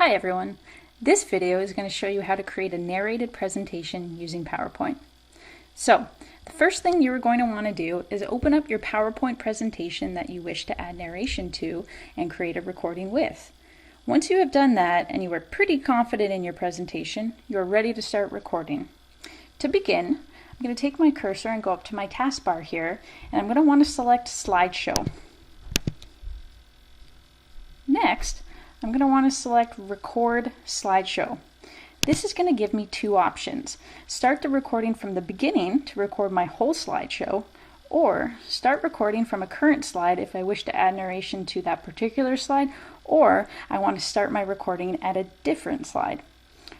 Hi everyone. This video is going to show you how to create a narrated presentation using PowerPoint. So, the first thing you're going to want to do is open up your PowerPoint presentation that you wish to add narration to and create a recording with. Once you have done that and you are pretty confident in your presentation, you're ready to start recording. To begin, I'm going to take my cursor and go up to my taskbar here, and I'm going to want to select Slideshow. Next, I'm going to want to select Record Slideshow. This is going to give me two options. Start the recording from the beginning to record my whole slideshow, or start recording from a current slide if I wish to add narration to that particular slide, or I want to start my recording at a different slide.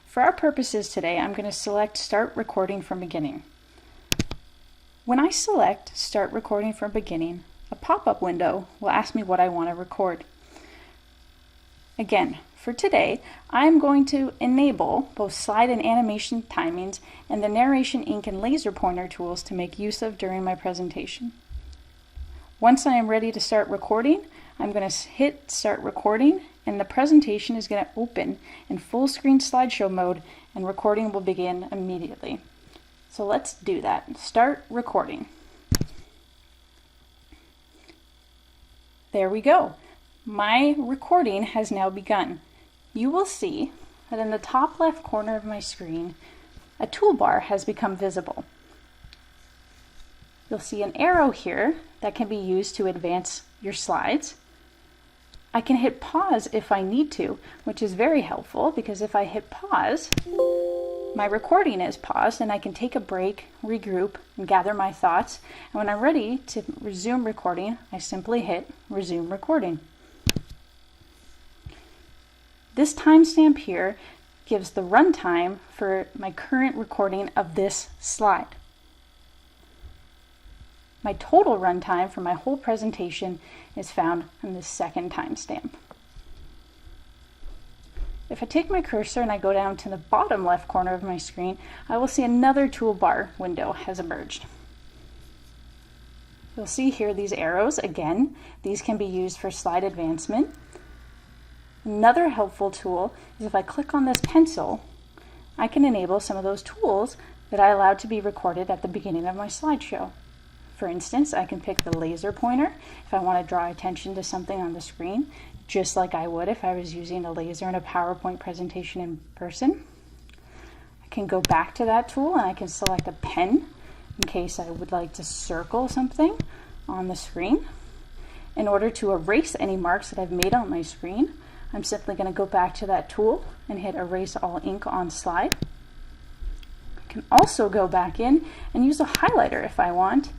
For our purposes today, I'm going to select Start Recording from Beginning. When I select Start Recording from Beginning, a pop-up window will ask me what I want to record. Again, for today, I'm going to enable both slide and animation timings and the narration ink and laser pointer tools to make use of during my presentation. Once I am ready to start recording, I'm going to hit Start Recording, and the presentation is going to open in full screen slideshow mode, and recording will begin immediately. So let's do that. Start recording. There we go. My recording has now begun. You will see that in the top left corner of my screen, a toolbar has become visible. You'll see an arrow here that can be used to advance your slides. I can hit pause if I need to, which is very helpful because if I hit pause, my recording is paused and I can take a break, regroup, and gather my thoughts. And when I'm ready to resume recording, I simply hit Resume Recording. This timestamp here gives the runtime for my current recording of this slide. My total runtime for my whole presentation is found in the second timestamp. If I take my cursor and I go down to the bottom left corner of my screen, I will see another toolbar window has emerged. You'll see here these arrows. Again, these can be used for slide advancement. Another helpful tool is if I click on this pencil, I can enable some of those tools that I allowed to be recorded at the beginning of my slideshow. For instance, I can pick the laser pointer if I want to draw attention to something on the screen, just like I would if I was using a laser in a PowerPoint presentation in person. I can go back to that tool and I can select a pen in case I would like to circle something on the screen. In order to erase any marks that I've made on my screen, I'm simply going to go back to that tool and hit Erase All Ink on Slide. I can also go back in and use a highlighter if I want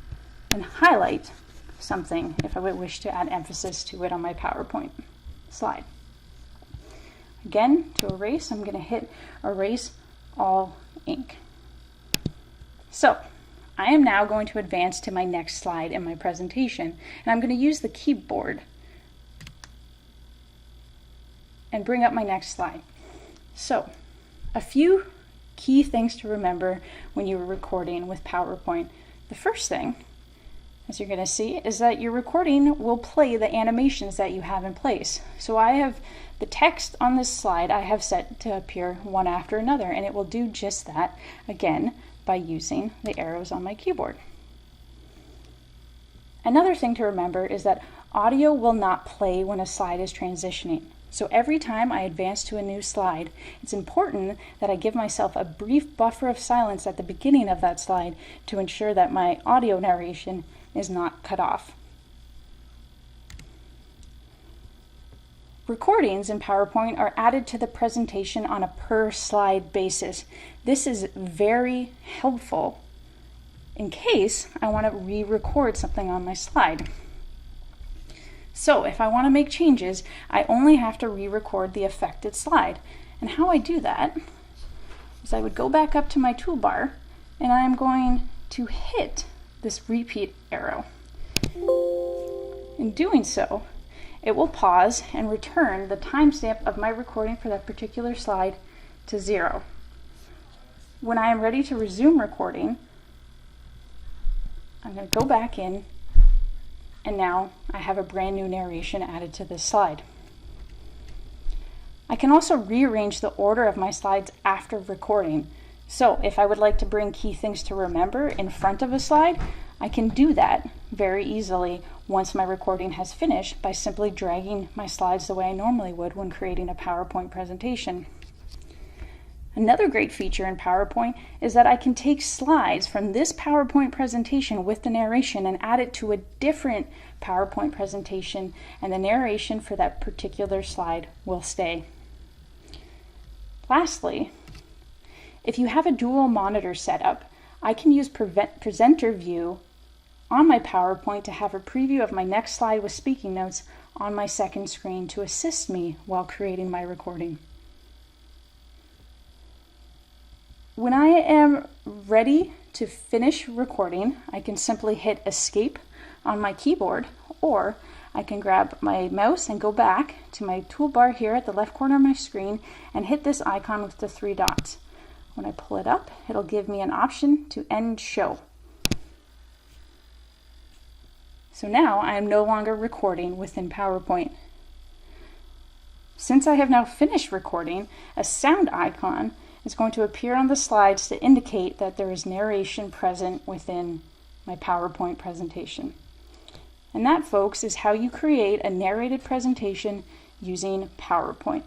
and highlight something if I would wish to add emphasis to it on my PowerPoint slide. Again, to erase, I'm going to hit Erase All Ink. So, I am now going to advance to my next slide in my presentation, and I'm going to use the keyboard and bring up my next slide. So, a few key things to remember when you're recording with PowerPoint. The first thing, as you're going to see, is that your recording will play the animations that you have in place. So I have the text on this slide I have set to appear one after another, and it will do just that, again, by using the arrows on my keyboard. Another thing to remember is that audio will not play when a slide is transitioning. So every time I advance to a new slide, it's important that I give myself a brief buffer of silence at the beginning of that slide to ensure that my audio narration is not cut off. Recordings in PowerPoint are added to the presentation on a per slide basis. This is very helpful in case I want to re-record something on my slide. So if I want to make changes, I only have to re-record the affected slide. And how I do that is I would go back up to my toolbar and I'm going to hit this repeat arrow. In doing so, it will pause and return the timestamp of my recording for that particular slide to 0. When I am ready to resume recording, I'm going to go back in, and now I have a brand new narration added to this slide. I can also rearrange the order of my slides after recording. So if I would like to bring key things to remember in front of a slide, I can do that very easily once my recording has finished by simply dragging my slides the way I normally would when creating a PowerPoint presentation. Another great feature in PowerPoint is that I can take slides from this PowerPoint presentation with the narration and add it to a different PowerPoint presentation, and the narration for that particular slide will stay. Lastly, if you have a dual monitor setup, I can use presenter view on my PowerPoint to have a preview of my next slide with speaking notes on my second screen to assist me while creating my recording. When I am ready to finish recording, I can simply hit Escape on my keyboard, or I can grab my mouse and go back to my toolbar here at the left corner of my screen and hit this icon with the 3 dots. When I pull it up, it'll give me an option to end show. So now I am no longer recording within PowerPoint. Since I have now finished recording, a sound icon is going to appear on the slides to indicate that there is narration present within my PowerPoint presentation. And that, folks, is how you create a narrated presentation using PowerPoint.